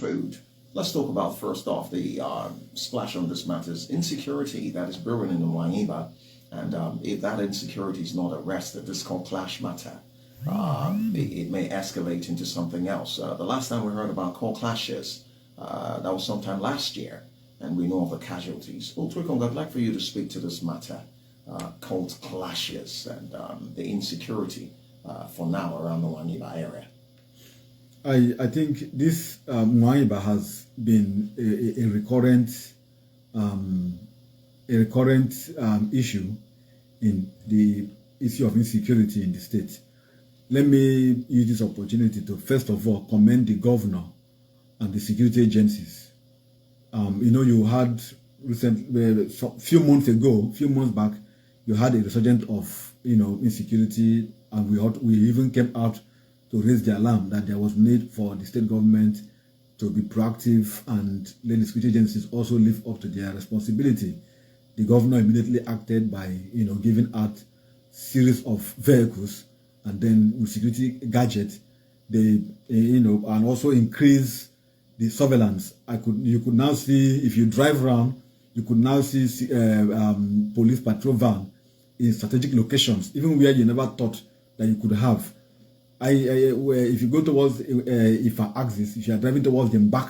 conclude, let's talk about first off the splash on this matters insecurity that is brewing in the Wangiba. And if that insecurity is not arrested, this called clash matter. It may escalate into something else. The last time we heard about core clashes, that was sometime last year, and we know of the casualties. Ultricon, I'd like for you to speak to this matter, called clashes and the insecurity for now around the Wangiba area. I think this Wangiba has been a recurrent issue in the issue of insecurity in the state. Let me use this opportunity to first of all commend the governor and the security agencies. You had recently, few months back, you had a resurgence of insecurity, and we even came out to raise the alarm that there was need for the state government to be proactive and let the security agencies also live up to their responsibility. The governor immediately acted by giving out series of vehicles, and then with security gadgets, they and also increase the surveillance. You could now see, if you drive around, you could now see police patrol van in strategic locations, even where you never thought that you could have. If you go towards Ifa axis, if you are driving towards the back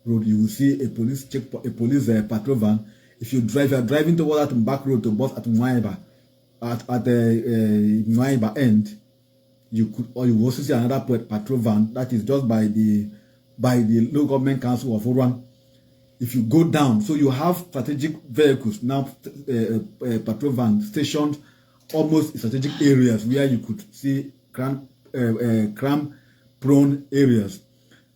road, you will see a police patrol van. If you are driving towards that back road to bus at Mwaiba, at the Mwaiba end, you will also see another patrol van that is just by the local government council of Oran. If you go down, so you have strategic vehicles now, patrol van stationed almost in strategic areas where you could see crime-prone areas.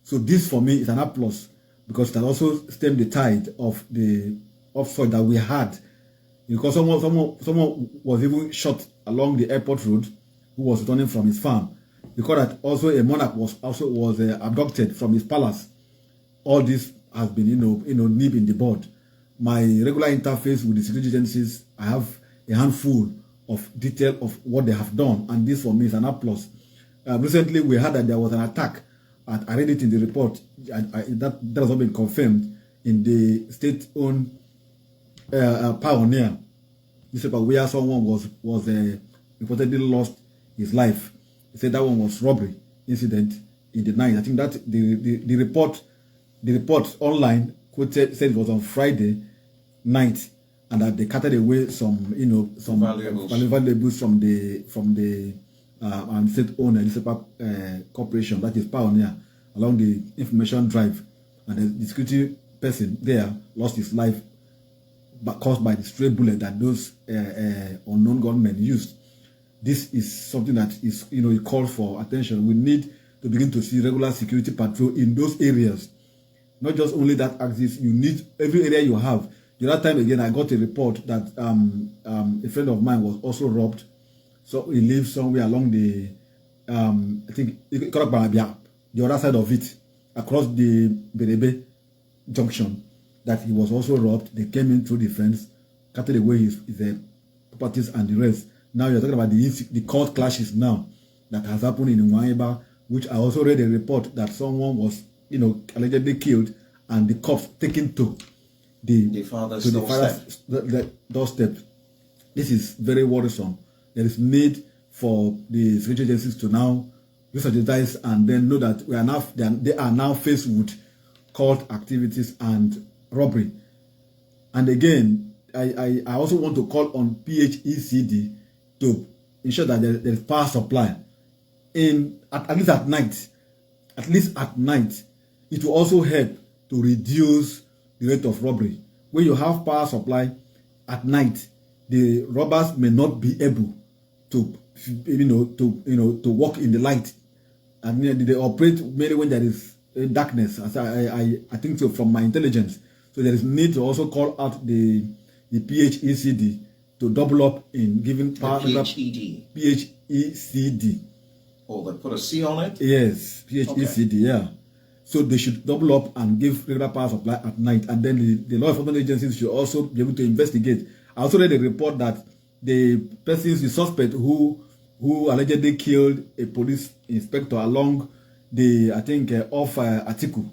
So this for me is an applause, because it has also stemmed the tide of the offside that we had, because someone was even shot along the airport road who was returning from his farm, because that also a monarch was abducted from his palace. All this has been nib in the bud. My regular interface with the security agencies, I have a handful of detail of what they have done, and this for me is an applause. Recently we heard that there was an attack, and I read it in the report, that has not been confirmed, in the state-owned Pioneer newspaper, where someone was reportedly lost his life. He said that one was robbery incident in the night. I think that the report online quoted said it was on Friday night, and that they carted away some valuables from the state-owned newspaper corporation, that is Pioneer, along the information drive, and the security person there lost his life, but caused by the stray bullet that those unknown gunmen used. This is something that is, it calls for attention. We need to begin to see regular security patrol in those areas. Not just only that axis, you need every area you have. The other time again, I got a report that a friend of mine was also robbed. So he lives somewhere along the, I think, the other side of it, across the Berebe junction, that he was also robbed. They came in through the fence, carted away his properties and the rest. Now you're talking about the court clashes now that has happened in Wangiba, which I also read a report that someone was, allegedly killed, and the cops taken to the father's doorstep. This is very worrisome. There is need for the security agencies to now re-strategize and then know that they are now faced with cult activities and robbery. And again, I also want to call on PHECD to ensure that there is power supply at least at night. At least at night, it will also help to reduce the rate of robbery. When you have power supply at night, the robbers may not be able to walk in the light, and they operate mainly when there is darkness. As I think so from my intelligence. So there is need to also call out the PHECD to double up in giving power. PHECD. Oh, they put a C on it? Yes, PHECD, okay. Yeah. So they should double up and give regular power supply at night, and then the law enforcement agencies should also be able to investigate. I also read a report that the suspect who allegedly killed a police inspector along the, off Atiku,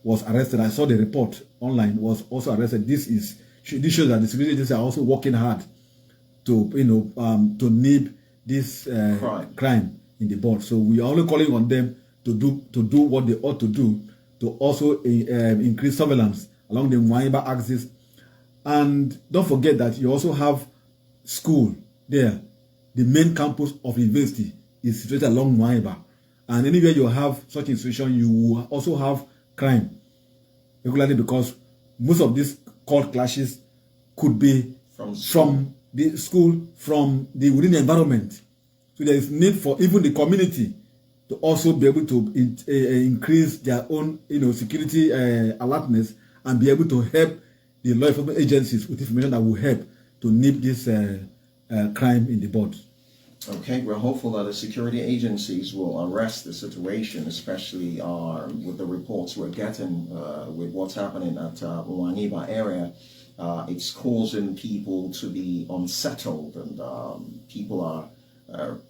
was arrested. I saw the report online, was also arrested. This shows that the security agencies are also working hard to to nib this crime in the board. So we are only calling on them to do what they ought to do, to also increase surveillance along the Mwaiba axis. And don't forget that you also have school there. The main campus of the university is situated along Mwaiba. And anywhere you have such institution, you will also have crime regularly, because most of these court clashes could be from the school, from the within the environment. So there is need for even the community to also be able to increase their own security alertness and be able to help the law enforcement agencies with information that will help to nip this crime in the bud. Okay, we're hopeful that the security agencies will arrest the situation, especially with the reports we're getting with what's happening at Wangiba area. It's causing people to be unsettled, and people are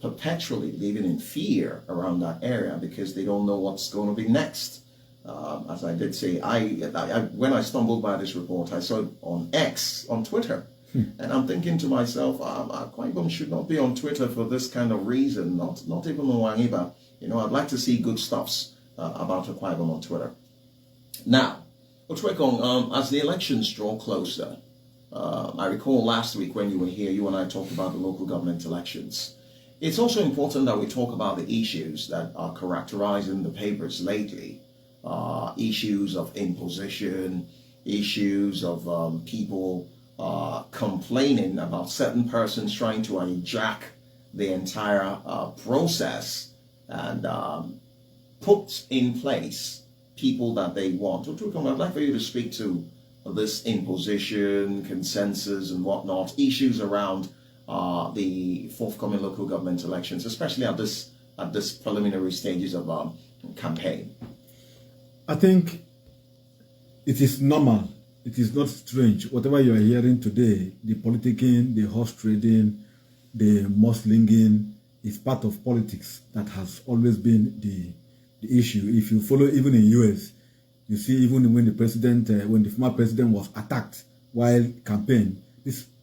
perpetually living in fear around that area because they don't know what's going to be next. As I did say, when I stumbled by this report, I saw it on X, on Twitter. And I'm thinking to myself, Akwa Ibom should not be on Twitter for this kind of reason, not even on Wangiba. I'd like to see good stuffs about Akwa Ibom on Twitter. Now, as the elections draw closer, I recall last week when you were here, you and I talked about the local government elections. It's also important that we talk about the issues that are characterizing the papers lately. Issues of imposition, issues of people complaining about certain persons trying to hijack the entire process and put in place people that they want. I'd like for you to speak to this imposition, consensus, and whatnot, issues around the forthcoming local government elections, especially at this preliminary stages of campaign. I think it is normal. It is not strange. Whatever you are hearing today, the politicking, the horse trading, the moslinging, is part of politics that has always been the issue. If you follow, even in US, you see, even when the former president was attacked while campaign,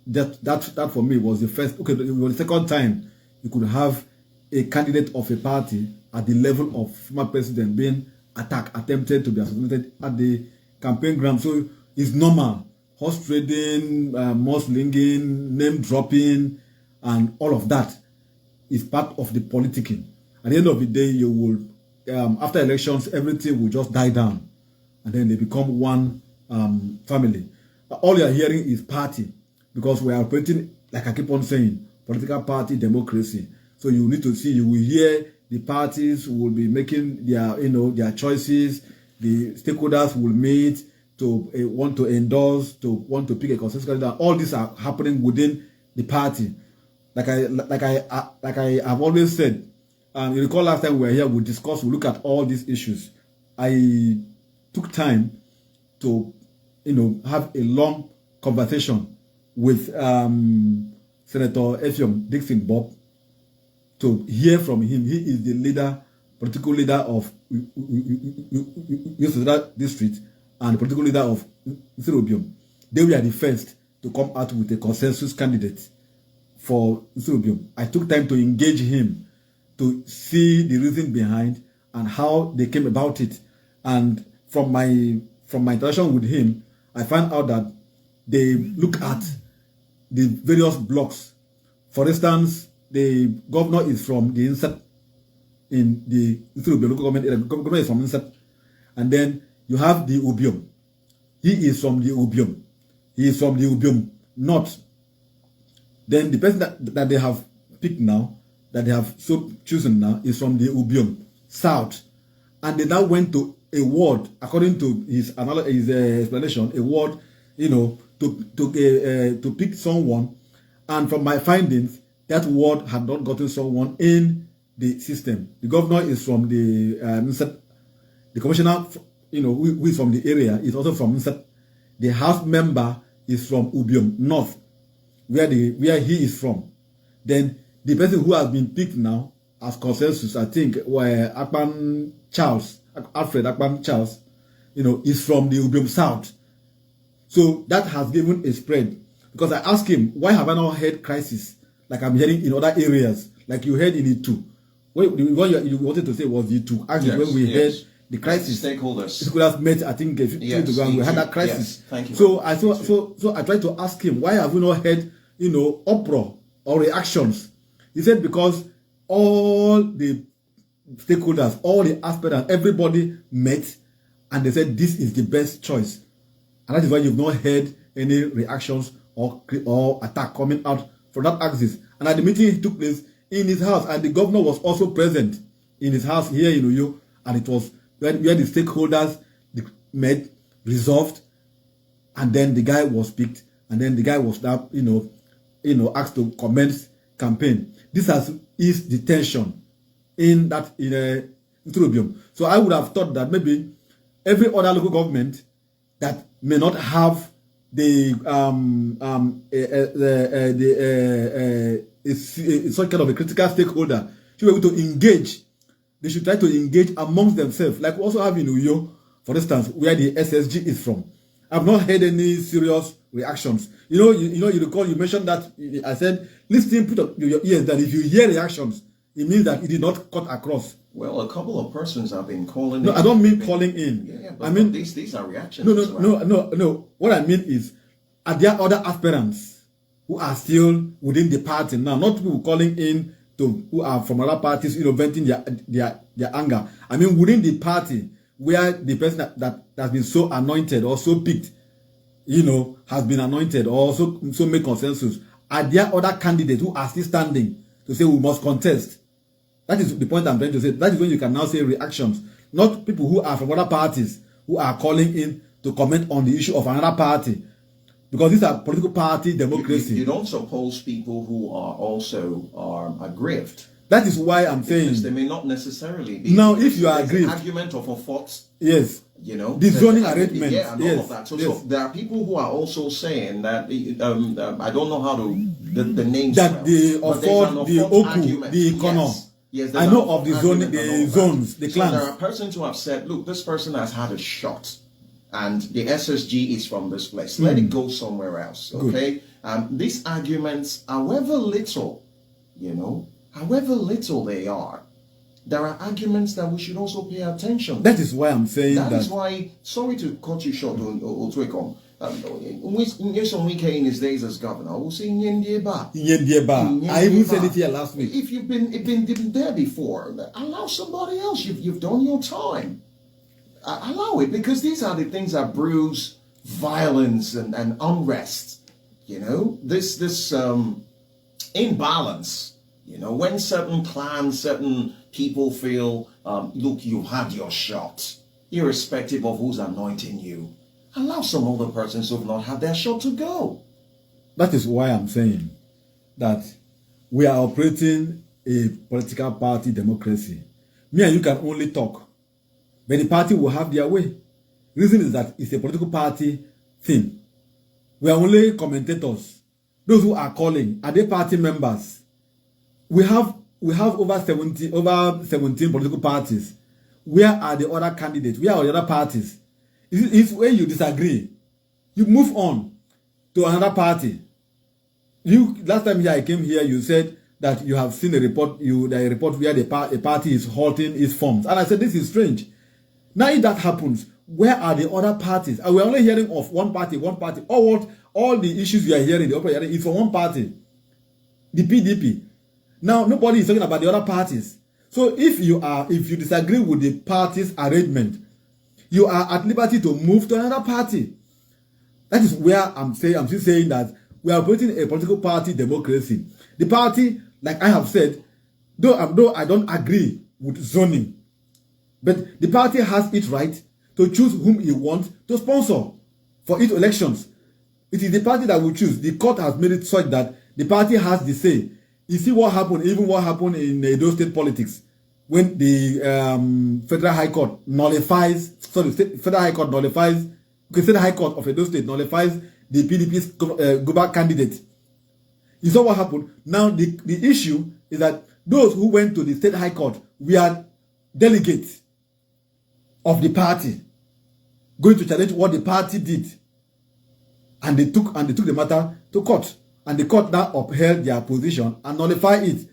that for me was the first. Okay, it was the second time you could have a candidate of a party at the level of former president being attempted to be assassinated at the campaign ground. So it's normal. Horse trading, moslinging, name dropping, and all of that is part of the politicking. At the end of the day, you will, after elections, everything will just die down, and then they become one family. All you are hearing is party, because we are operating, like I keep on saying, political party democracy. So you need to see, you will hear the parties will be making their choices. The stakeholders will meet to want to endorse, to want to pick a consensus candidate. All these are happening within the party. Like I have always said, you recall last time we were here, we look at all these issues. I took time to, have a long conversation with Senator Effiong Dixon Bob to hear from him. He is the leader, political leader of Yusuf district and the political leader of Nsirobium. They were the first to come out with a consensus candidate for Nsirobium. I took time to engage him to see the reason behind and how they came about it. And from my interaction with him, I found out that they look at the various blocks. For instance, the governor is from the inside in the local government area. The governor is from inside. And then you have the Ubium. He is from the Ubium. He is from the Ubium North. Then the person that they have picked now, that they have chosen now, is from the Ubium South. And they now went to a ward, according to his explanation, a ward, to pick someone. And from my findings, that ward had not gotten someone in the system. The governor is from the commissioner, who is from the area, is also from inside. The house member is from Ubium North, where he is from. Then the person who has been picked now as consensus, I think, were Alfred Akpan Charles. is from the Ubium South. So that has given a spread. Because I asked him, why have I not heard crisis like I'm hearing in other areas, like you heard in it2? What you wanted to say was it2. Actually, when we heard the crisis, stakeholders met, I think, a few weeks ago, and we had that crisis. Thank you. So I tried to ask him, why have we not heard, uproar or reactions? He said, because all the stakeholders, all the aspirants, everybody met, and they said this is the best choice. And that is why you've not heard any reactions or attack coming out from that axis. And at the meeting, it took place in his house, and the governor was also present in his house here in Uyo, and it was where the stakeholders met, resolved, and then the guy was picked, and then the guy was now, asked to commence campaign. This has eased the tension in Turubium. So I would have thought that maybe every other local government that may not have such kind of a critical stakeholder should be able to engage. They should try to engage amongst themselves, like we also have in Uyo, for instance, where the SSG is from. I've not heard any serious reactions. You recall you mentioned that I said, listen, put up your ears that if you hear reactions, it means that it did not cut across. Well, a couple of persons have been calling in. No, I don't mean calling in. Yeah, but I mean these are reactions. No. What I mean is, are there other aspirants who are still within the party now, not people calling in who are from other parties, venting their anger. I mean, within the party, where the person that has been so anointed or so picked, has been anointed or so make consensus. Are there other candidates who are still standing to say we must contest? That is the point I'm trying to say. That is when you can now say reactions, not people who are from other parties who are calling in to comment on the issue of another party. Because these are political party democracy. You don't suppose people who are also aggrieved. That is why I'm saying they may not necessarily be. Now, if you are aggrieved, argument of a fault. Yes. The zoning arrangement. Yeah, and all of that. So there are people who are also saying that I don't know how to the names. That they afford the Oku, the Ikono. Yes, I know of the zoning, the zones, the clans. So there are persons who have said, look, this person has had a shot, and the SSG is from this place. Let it go somewhere else. Okay. These arguments, however little they are, there are arguments that we should also pay attention to. That is why I'm saying that. That is why, sorry to cut you short, Otwekom. In his days as governor, we'll say Nyendieba. I even said it here last week. If you've been there before, allow somebody else. You've done your time. Allow it, because these are the things that bruise violence and unrest. This imbalance. When certain clans, certain people feel, look, you've had your shot, irrespective of who's anointing you. Allow some other persons who have not had their shot to go. That is why I'm saying that we are operating a political party democracy. Me and you can only talk, but the party will have their way. Reason is that it's a political party thing. We are only commentators. Those who are calling, are they party members? We have over 17 political parties. Where are the other candidates? Where are the other parties? It's when you disagree, you move on to another party. Last time here I came here, you said that you have seen a report where a party is halting its forms, and I said this is strange. Now if that happens, where are the other parties? And we're only hearing of one party. All the issues we are hearing, is from one party, the PDP. Now nobody is talking about the other parties. So if you disagree with the party's arrangement, you are at liberty to move to another party. That is where I'm still saying that we are operating a political party democracy. The party, like I have said, though I don't agree with zoning, but the party has its right to choose whom it wants to sponsor for its elections. It is the party that will choose. The court has made it such that the party has the say. You see what happened in those state politics when the Federal High Court Federal High Court of Edo State nullifies the PDP's Govt candidate. You saw what happened. Now the issue is that those who went to the State High Court were delegates of the party. going to challenge what the party did. And they took the matter to court. And the court now upheld their position and nullified it.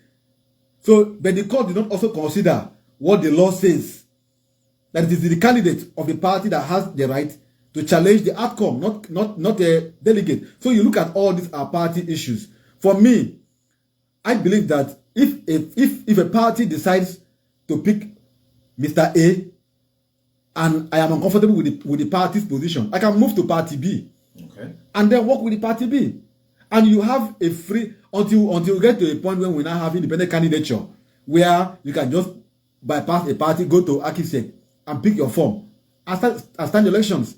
So, but the court did not also consider what the law says. That it is the candidate of the party that has the right to challenge the outcome, not a delegate. So you look at all these are party issues. For me, I believe that if a party decides to pick Mr. A, and I am uncomfortable with the party's position, I can move to party B. Okay. And then work with the party B. And you have a free until we get to a point when we now have independent candidature where you can just bypass a party, go to Akisek and pick your form and stand elections.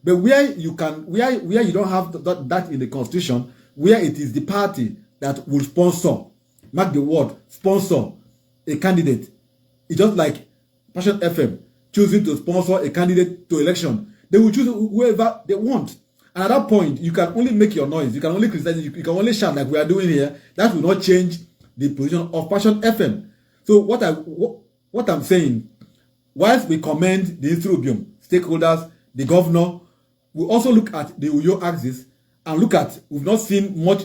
But where you don't have that in the constitution, where it is the party that will sponsor, mark the word, sponsor a candidate. It's just like Passion FM choosing to sponsor a candidate to election. They will choose whoever they want. And at that point, you can only make your noise. You can only criticize. You can only shout like we are doing here. That will not change the position of Passion FM. So what I'm saying, whilst we commend the Ethiopian stakeholders, the governor, we also look at the Uyo axis and look at, we've not seen much,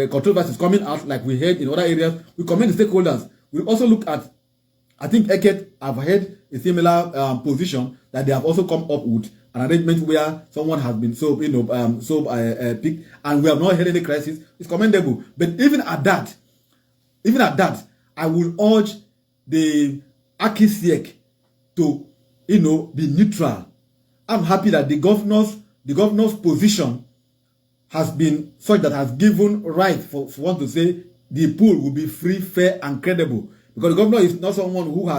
controversies coming out like we heard in other areas. We commend the stakeholders. We also look at, I think Eket have had a similar position that they have also come up with an arrangement where someone has been picked, and we have not had any crisis. It's commendable. But even at that, I will urge the Akisiek to, be neutral. I'm happy that the governor's position has been such that has given right for one to say the pool will be free, fair, and credible. Because the governor is not someone who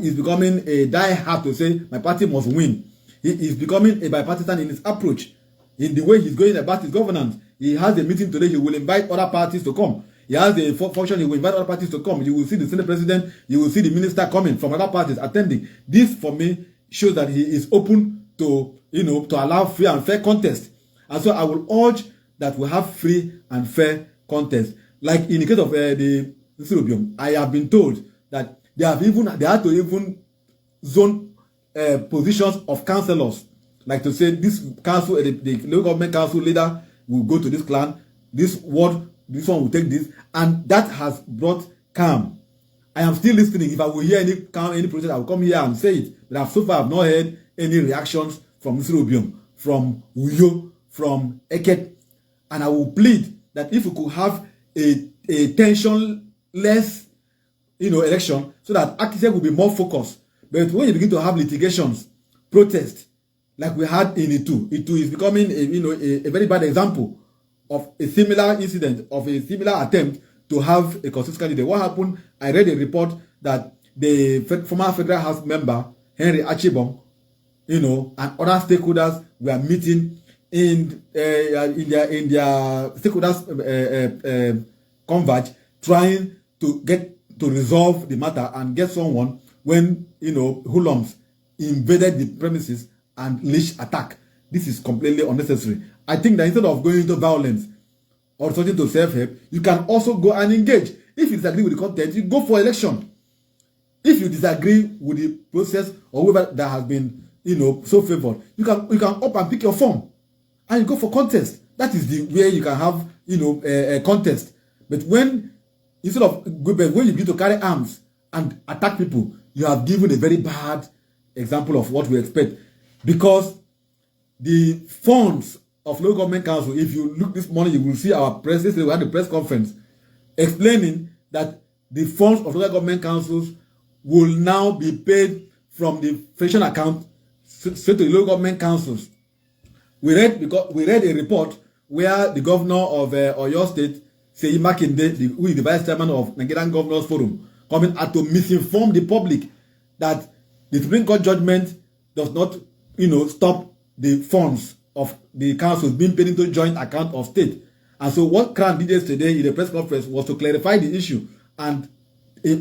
is becoming a die-hard to say my party must win. He is becoming a bipartisan in his approach, in the way he's going about his governance. He has a meeting today. He will invite other parties to come. He has a function. He will invite other parties to come. You will see the Senate president. You will see the minister coming from other parties attending. This, for me, shows that he is open to allow free and fair contest. And so I will urge that we have free and fair contest. Like in the case of the Ethiopian, I have been told that they had to even zone positions of councillors, like to say this council, the local government council leader will go to this clan, this ward, this one will take this, and that has brought calm. I am still listening. If I will hear any protest, I will come here and say it. But so far, I have not heard any reactions from Ethiopian, from Uyo, from Eket, and I will plead that if we could have a tensionless, election, so that Akisek will be more focused. But when you begin to have litigations, protests, like we had in Itu is becoming a very bad example of a similar incident, of a similar attempt to have a constitutional candidate. What happened? I read a report that the former Federal House member, Henry Achibong, and other stakeholders were meeting in their stakeholders converge, trying to resolve the matter and get someone when hoodlums invaded the premises and unleashed attack. This is completely unnecessary. I think that instead of going into violence or resorting to self-help, you can also go and engage. If you disagree with the content, you go for election. If you disagree with the process or whoever that has been so favored, you can up and pick your form and you go for contest. That is the way you can have a contest. But when you begin to carry arms and attack people, you have given a very bad example of what we expect. Because the funds of local government council, if you look this morning, you will see our press. Yesterday we had a press conference explaining that the funds of local government councils will now be paid from the federation account straight to the local government councils. We read a report where the governor of Oyo State, Seyi Makinde, who is the vice chairman of Nigerian Governors Forum, coming out to misinform the public that the Supreme Court judgment does not, stop the funds of the councils being paid into joint account of state. And so what Crown did yesterday in the press conference was to clarify the issue and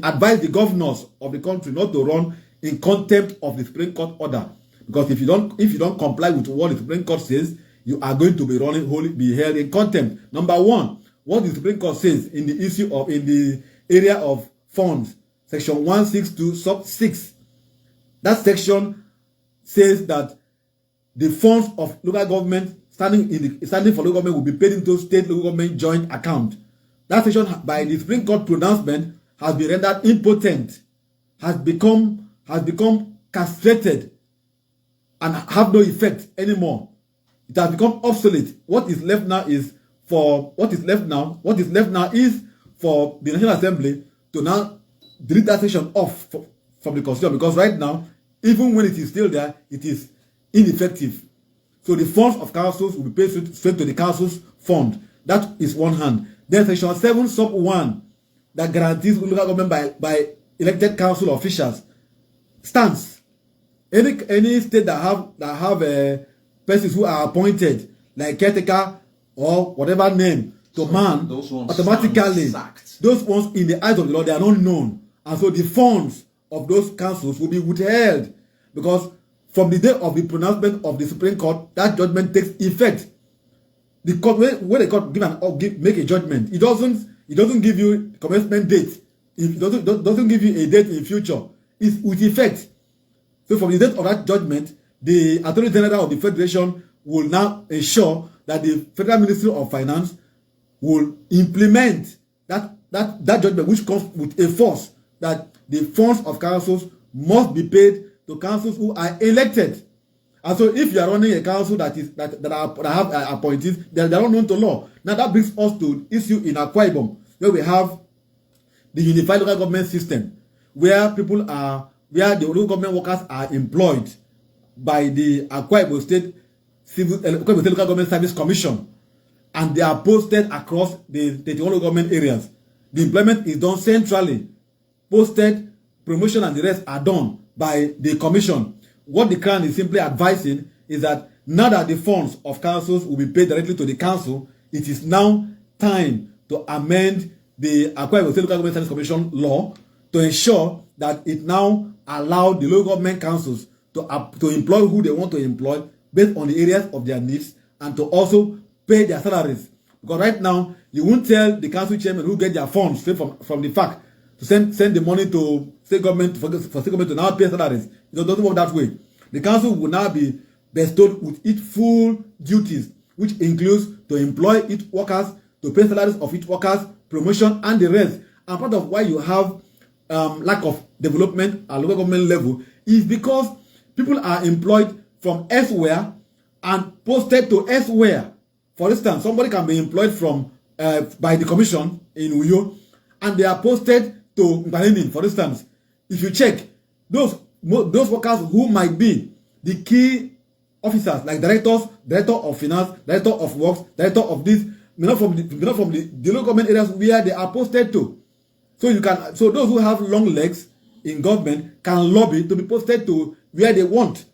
advise the governors of the country not to run in contempt of the Supreme Court order. Because if you don't comply with what the Supreme Court says, you are going to be held in contempt. Number one, what the Supreme Court says in the area of funds, section 162 sub 6. That section says that the funds of local government standing for local government will be paid into state local government joint account. That section by the Supreme Court pronouncement has been rendered impotent, has become castrated, and have no effect anymore. It has become obsolete. What is left now is for the National Assembly to now delete that section off from the Constitution, because right now, even when it is still there, it is ineffective. So the funds of councils will be paid straight to the council's fund. That is one hand. Then section 7 sub 1 that guarantees local government by elected council officials stands. Any state that have persons who are appointed, like caretaker or whatever name, to man, automatically, those ones in the eyes of the law, they are not known. And so the funds of those councils will be withheld, because from the day of the pronouncement of the Supreme Court, that judgment takes effect. The court, when the court make a judgment, it doesn't give you commencement date. It doesn't give you a date in the future. It's with effect. So from the date of that judgment, the Attorney General of the Federation will now ensure that the Federal Ministry of Finance will implement that judgment, which comes with a force that the funds of councils must be paid to councils who are elected. And so if you are running a council that have appointees, they are not known to law. Now that brings us to issue in Akwa Ibom, where we have the unified local government system, where the local government workers are employed by the Akwa Ibom State Local Government Service Commission, and they are posted across the local government areas. The employment is done centrally. Posted, promotion, and the rest are done by the commission. What the Crown is simply advising is that now that the funds of councils will be paid directly to the council, it is now time to amend the Akwa Ibom State Local Government Service Commission law to ensure that it now allows the local government councils to employ who they want to employ based on the areas of their needs, and to also pay their salaries. Because right now, you won't tell the council chairman who get their funds straight from the FAC to send the money to state government for state government to now pay salaries. It doesn't work that way. The council will now be bestowed with its full duties, which includes to employ its workers, to pay salaries of its workers, promotion, and the rest. And part of why you have lack of development at local government level is because people are employed from elsewhere and posted to elsewhere. For instance, somebody can be employed from by the commission in Uyo, and they are posted to Mbalinin, for instance. If you check, those workers who might be the key officers, like director of finance, director of works, director of this, not from the local government areas where they are posted to. So those who have long legs in government can lobby to be posted to where they want.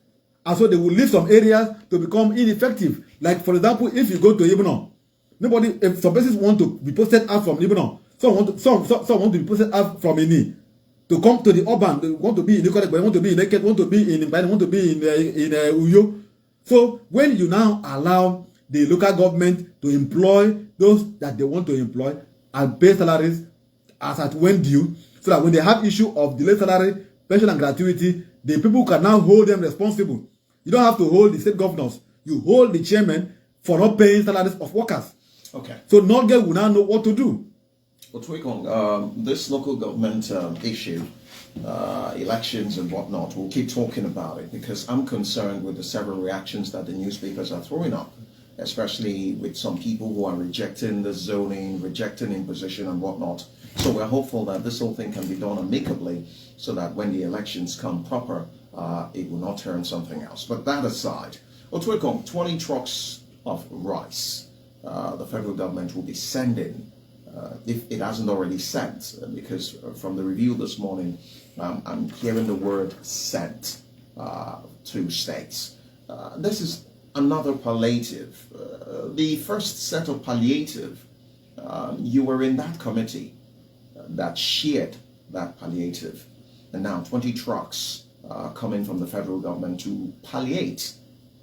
And so they will leave some areas to become ineffective. Like, for example, if you go to Ibadan, if some persons want to be posted out from Ibadan, some want to be posted out from Ini, to come to the urban, they want to be in Nikorek, they want to be in Eket, want to be in Ibadan, want to be in Uyo. So when you now allow the local government to employ those that they want to employ and pay salaries as at when due, so that when they have issue of delayed salary, pension, and gratuity, the people can now hold them responsible. You don't have to hold the state governors. You hold the chairman for not paying salaries of workers. Okay. So Norgate will now know what to do. But this local government issue, elections and whatnot, we'll keep talking about it, because I'm concerned with the several reactions that the newspapers are throwing up, especially with some people who are rejecting the zoning, rejecting imposition and whatnot. So we're hopeful that this whole thing can be done amicably, so that when the elections come proper, it will not turn something else. But that aside, 20 trucks of rice the federal government will be sending, if it hasn't already sent, because from the review this morning, I'm hearing the word sent to states. This is another palliative. The first set of palliative, you were in that committee that shared that palliative. And now 20 trucks coming from the federal government to palliate,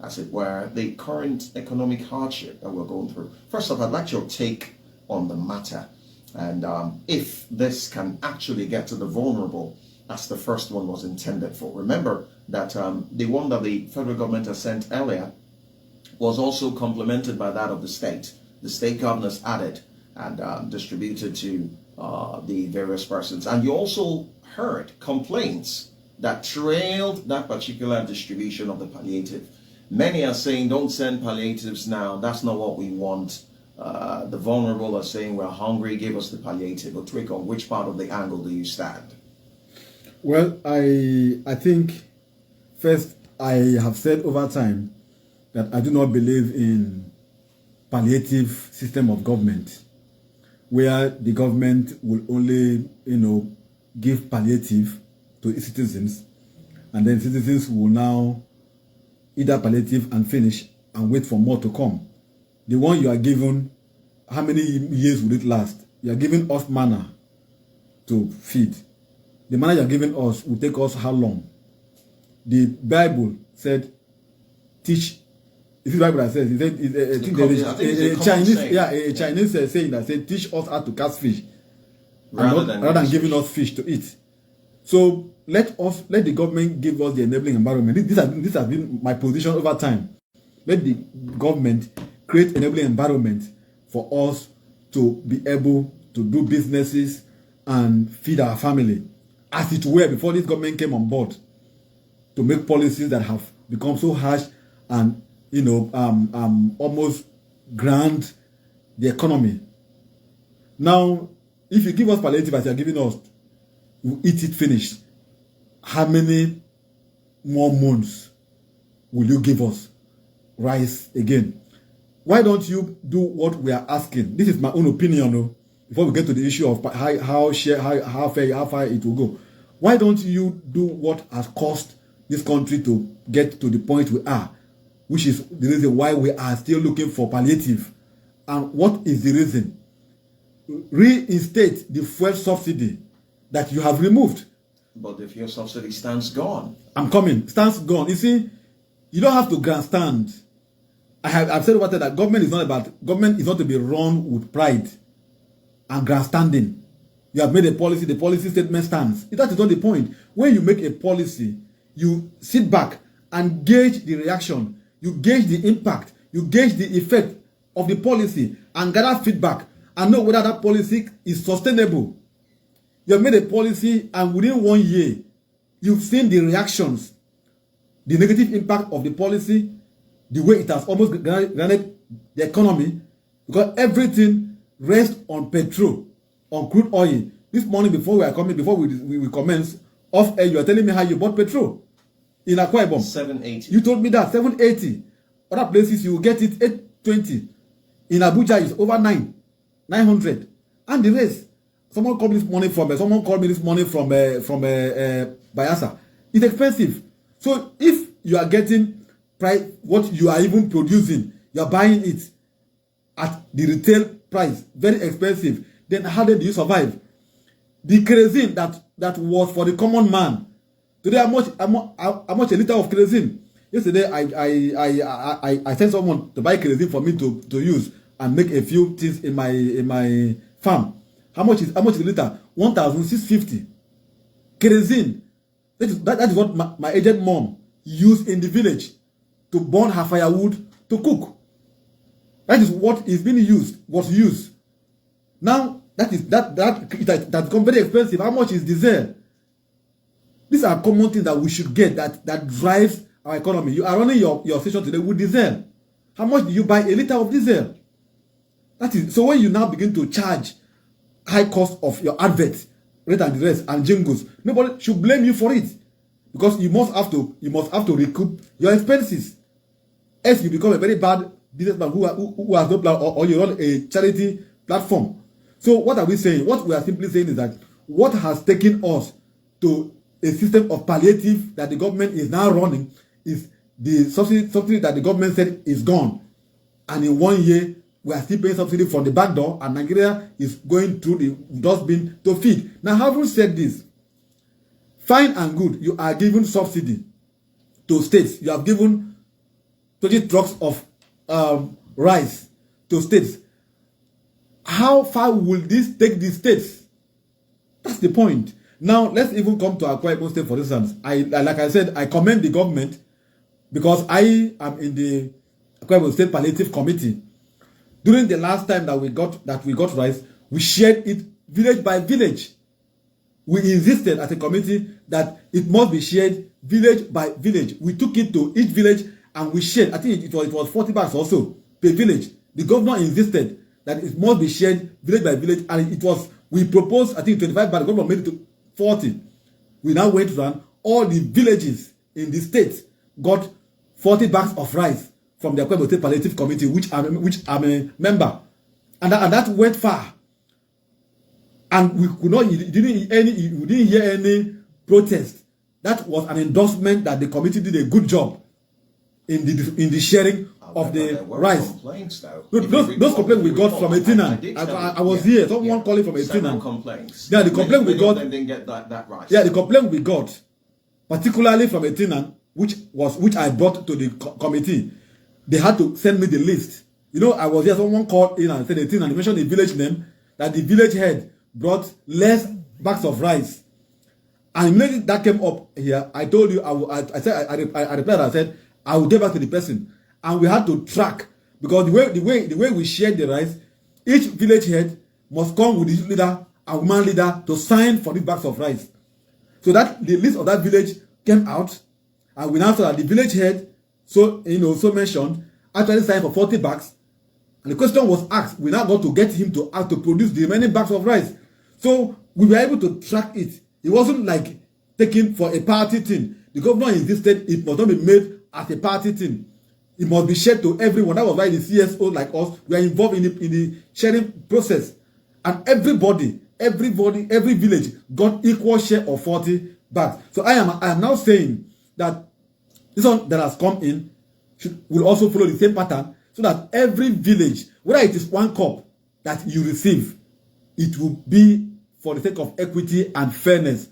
as it were, the current economic hardship that we're going through. First off, I'd like your take on the matter, and if this can actually get to the vulnerable as the first one was intended for. Remember that the one that the federal government has sent earlier was also complemented by that of the state. The state governors added and distributed to the various persons. And you also heard complaints that trailed that particular distribution of the palliative. Many are saying, don't send palliatives now. That's not what we want. The vulnerable are saying, we're hungry, give us the palliative. But Twig, on which part of the angle do you stand? Well, I think, first, I have said over time that I do not believe in palliative system of government, where the government will only, give palliative to its citizens, and then citizens will now eat that palliative and finish and wait for more to come. The one you are given, how many years will it last? You are giving us manna to feed. The manna you are giving us will take us how long? The Bible said, teach. This is the Bible that says, I think there is a Chinese saying that said, teach us how to catch fish, rather than giving us fish to eat. So let the government give us the enabling environment. This has been my position over time. Let the government create enabling environment for us to be able to do businesses and feed our family, as it were before this government came on board to make policies that have become so harsh and almost ground the economy. Now, if you give us palliative as you are giving us, we eat it finished, how many more months will you give us rice again? Why don't you do what we are asking? This is my own opinion, though, before we get to the issue of how far it will go. Why don't you do what has caused this country to get to the point we are, which is the reason why we are still looking for palliative? And what is the reason? Reinstate the fuel subsidy that you have removed. But the fuel subsidy stands gone. I'm coming. Stands gone. You see, you don't have to grandstand. I've said about that government is not to be run with pride and grandstanding. You have made a policy, the policy statement stands. That is not the point. When you make a policy, you sit back and gauge the reaction, you gauge the impact, you gauge the effect of the policy and gather feedback and know whether that policy is sustainable. You have made a policy and within 1 year, you've seen the reactions, the negative impact of the policy, the way it has almost granted the economy, because everything rests on petrol, on crude oil. This morning before we commence off air, you are telling me how you bought petrol in Akwa Ibom. 780. You told me that 780. Other places you will get it 820. In Abuja it's over 900. And the rest. Someone called me this morning from Bayelsa. It's expensive. So if you are getting price, what you are even producing, you are buying it at the retail price, very expensive, then how do you survive? The kerosene that was for the common man, today how much a liter of kerosene? Yesterday I sent someone to buy kerosene for me to use and make a few things in my farm. How much is a liter? 1,650 kerosene. That is what my aged mom used in the village to burn her firewood to cook. That is what is being was used. Now that become very expensive. How much is diesel? These are common things that we should get that drives our economy. You are running your station today with diesel. How much do you buy a liter of diesel? That is so when you now begin to charge high cost of your adverts, rate and the rest, and jingles, nobody should blame you for it, because you must have to recoup your expenses. Else you become a very bad businessman who has no plan, or you run a charity platform. So what are we saying? What we are simply saying is that what has taken us to a system of palliative that the government is now running is the subsidy that the government said is gone, and in 1 year we are still paying subsidy from the back door, and Nigeria is going through the dustbin to feed. Now, having said this, fine and good, you are giving subsidy to states. You have given 20 trucks of rice to states. How far will this take the states? That's the point. Now, let's even come to Akwa Ibom State, for instance. Like I said, I commend the government because I am in the Akwa Ibom State Palliative Committee. During the last time that we got rice, we shared it village by village. We insisted as a committee that it must be shared village by village. We took it to each village and we shared. I think it was 40 bags also per village. The governor insisted that it must be shared village by village, and we proposed, I think, 25 bags. The governor made it to 40. We now went around all the villages in the state got 40 bags of rice from the Akwa Ibom State Palliative Committee, which I'm a member, and that went far. And we could not, we didn't hear any protest. That was an endorsement that the committee did a good job in the sharing of the rice. Those complaints we got from Etinan. I was here. Someone calling from Etinan. Complaints. Yeah, the complaint we got. Them didn't get that rice. Yeah, the complaint we got, particularly from Etinan, which I brought to the committee. They had to send me the list. You know, I was here. Someone called in and said Etinan. He mentioned the village name, that the village head brought less bags of rice. And immediately that came up here, I told you, I replied, I said, I will get back to the person. And we had to track, because the way we shared the rice, each village head must come with his leader and woman leader to sign for the bags of rice. So that the list of that village came out, and we now saw that the village head, so mentioned, actually signed for 40 bags. And the question was asked, we now got to get him to ask to produce the remaining bags of rice. So we were able to track it. It wasn't like taken for a party thing. The governor insisted it must not be made as a party thing. It must be shared to everyone. That was why the CSO like us, we are involved in the sharing process. And every village got equal share of 40 bags. So I am now saying that this one that has come in will also follow the same pattern, so that every village, whether it is 1 cup that you receive, it will be for the sake of equity and fairness.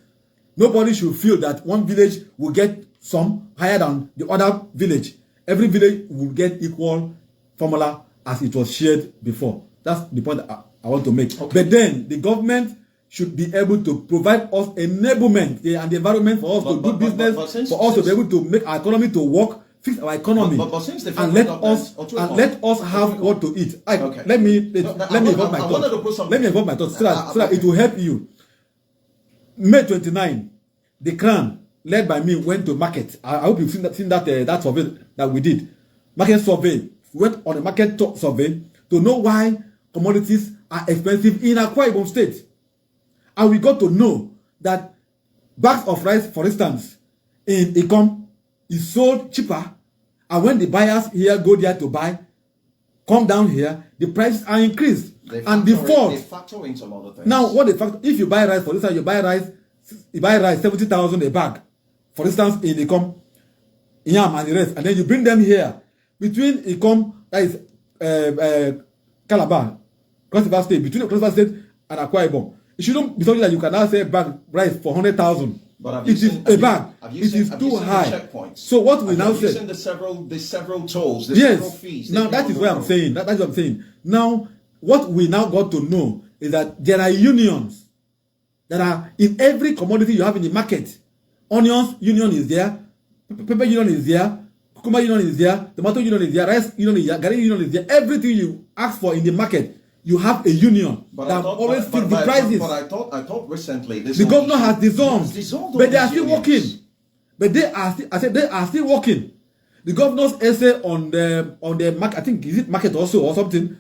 Nobody should feel that one village will get some higher than the other village. Every village will get equal formula as it was shared before. That's the point I want to make. Okay. But then the government should be able to provide us enablement and the environment for us to do business, for us to be able to make our economy to work, fix our economy, and let us have what to eat. Okay. Let me involve my thoughts. Let me involve my thoughts so that it will help you. May 29, the Crown, led by me, went to market. I hope you've seen that survey that we did. Market survey. We went on a market survey to know why commodities are expensive in Akwa Ibom State. And we got to know that bags of rice, for instance, in Ikom is sold cheaper. And when the buyers here go there to buy, come down here, the prices are increased. They factor in some other things. Now, what they factor, if you buy rice, for instance, you buy rice 70,000 a bag, for instance, in Ikom, Yam and the rest, and then you bring them here between Ikom, that is Calabar, Cross River State, between Cross River State and Akwa Ibom. It shouldn't be something that you can now say bag rice for 100,000. But it is a bag. It is too high. So what we now say? The several tolls, several fees. Now that is what I'm saying. That's what I'm saying. Now what we now got to know is that there are unions that are in every commodity you have in the market. Onions union is there, pepper union is there, cucumber union is there, tomato union is there, rice union is there, garri union is there. Everything you ask for in the market, you have a union that always fix the prices. But I thought recently the governor has dissolved, but they are still working. But they are still working. The governor's essay on the market, I think, is it market also or something,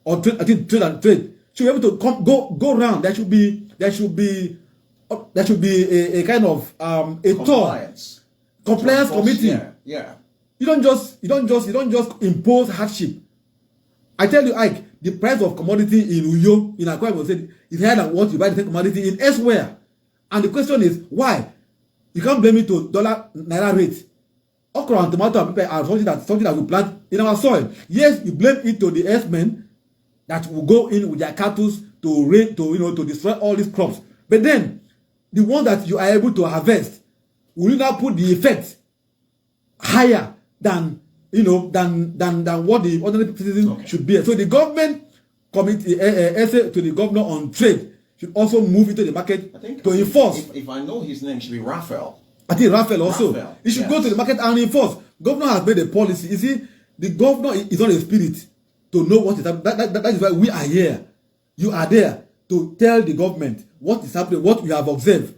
or I think trade and trade, should be able to go around. There should be a kind of compliance committee. Yeah. You don't just impose hardship. I tell you, Ike, the price of commodity in Uyo, in Akwa Ibom State, is higher than what you buy the same commodity in elsewhere. And the question is, why? You can't blame it to naira rate. Okra and tomato and pepper are something that we plant in our soil. Yes, you blame it to the herdsmen that will go in with their cattle to destroy all these crops. But then, the one that you are able to harvest, will you now put the effect higher than what the ordinary citizen should be? So the government committee essay to the governor on trade should also move into the market to enforce. If I know his name, should be Raphael. I think Raphael also. Raphael, he should go to the market and enforce. Governor has made a policy. You see, the governor is not a spirit to know what is happening. That is why we are here. You are there to tell the government what is happening, what we have observed.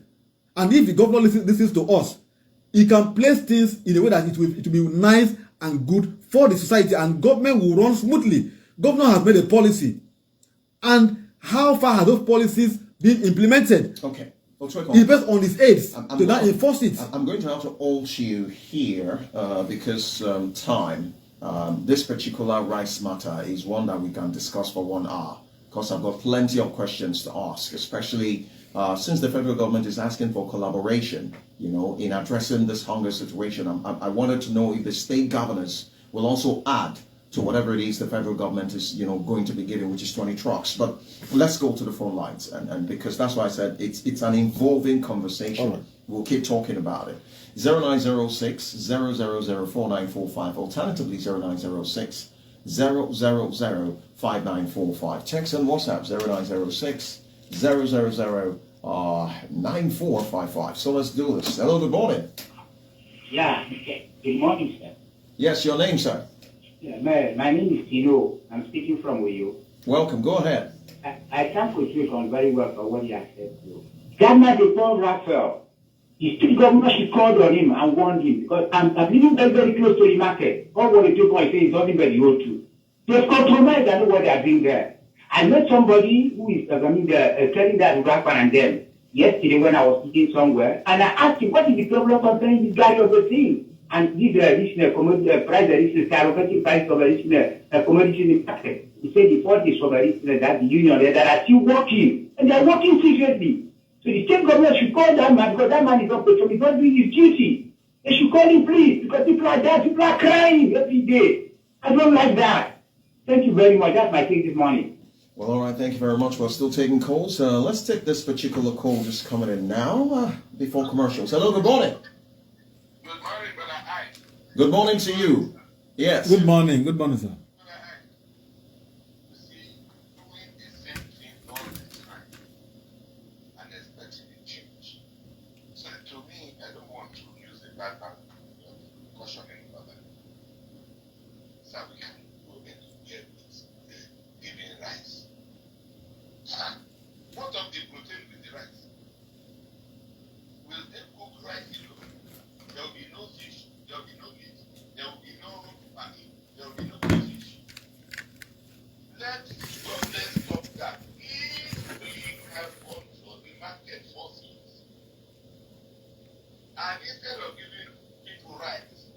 And if the governor listens to us, he can place things in a way that it will be nice and good for the society, and government will run smoothly. Governor has made a policy. And how far have those policies been implemented? Okay. It's based on his aides to now enforce it. I'm going to have to halt you here because time. This particular rice matter is one that we can discuss for 1 hour, because I've got plenty of questions to ask, especially since the federal government is asking for collaboration, in addressing this hunger situation. I wanted to know if the state governors will also add to whatever it is the federal government is, going to be giving, which is 20 trucks. But let's go to the phone lines, and because that's why I said it's an involving conversation. Right. We'll keep talking about it. 0906 0004945. Alternatively, 0906 0005945. Text and WhatsApp 0906 0009455. So let's do this. Hello, good morning. Yeah, good morning, sir. Yes, your name, sir. Yeah, my name is Tinubu. I'm speaking from Uyo. Welcome, go ahead. I can't portray on very well for what he has said. Ghana, they told Raphael. The state governor, she called on him and warned him, because I'm living very, very close to the market. All what the 2 points say is nothing but the O2. They've compromised. I know what they are doing there. I met somebody who is telling that Raphael and them yesterday when I was sitting somewhere, and I asked him, what is the problem concerning this guy of the thing? And this commodity price is skyrocketing price of commodity in the market. He said the fault is from that the union that are still working, and they are working seriously. So the state government should call that man, because that man is not doing his duty. They should call him, please, because people are there, people are crying every day. I don't like that. Thank you very much. That's my take this morning. Well, all right, thank you very much. We're still taking calls. Let's take this particular call just coming in now before commercials. Hello, good morning. Good morning, Brother I. Good morning to you. Yes. Good morning, sir. Brother I. You see, doing the same thing all the time and expecting a change. So to me, I don't want to use the bad part of cautioning other. So we can go and get giving rice. What of the protein with the rice? Will they cook rice alone? There will be no fish, there will be no meat, there will be no money, there will be no fish. Let government stop that. If we have control the market forces, and instead of giving people rights,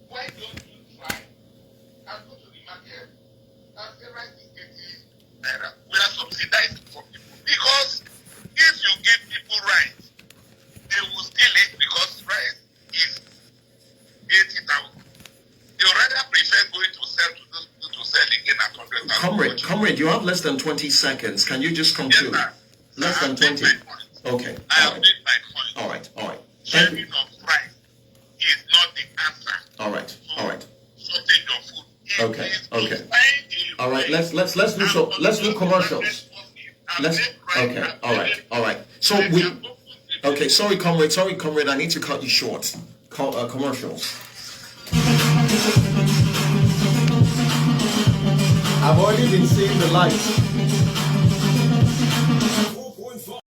why don't you try and go to the market and say rice is getting better? We are subsidizing for people, because if you give people rights, they will steal it, because rice is 80,000. They would rather prefer going to sell to those people to sell again at 100,000. Comrade, you have less than 20 seconds. Can you just conclude? Yes, less than 20. I Okay. have made my point. All right. Sharing of rice is not the answer. All right. Shortage of food. Okay. All right. Let's do commercials. All right. So okay. Sorry, comrade. I need to cut you short. Commercials. I've already been seeing the lights.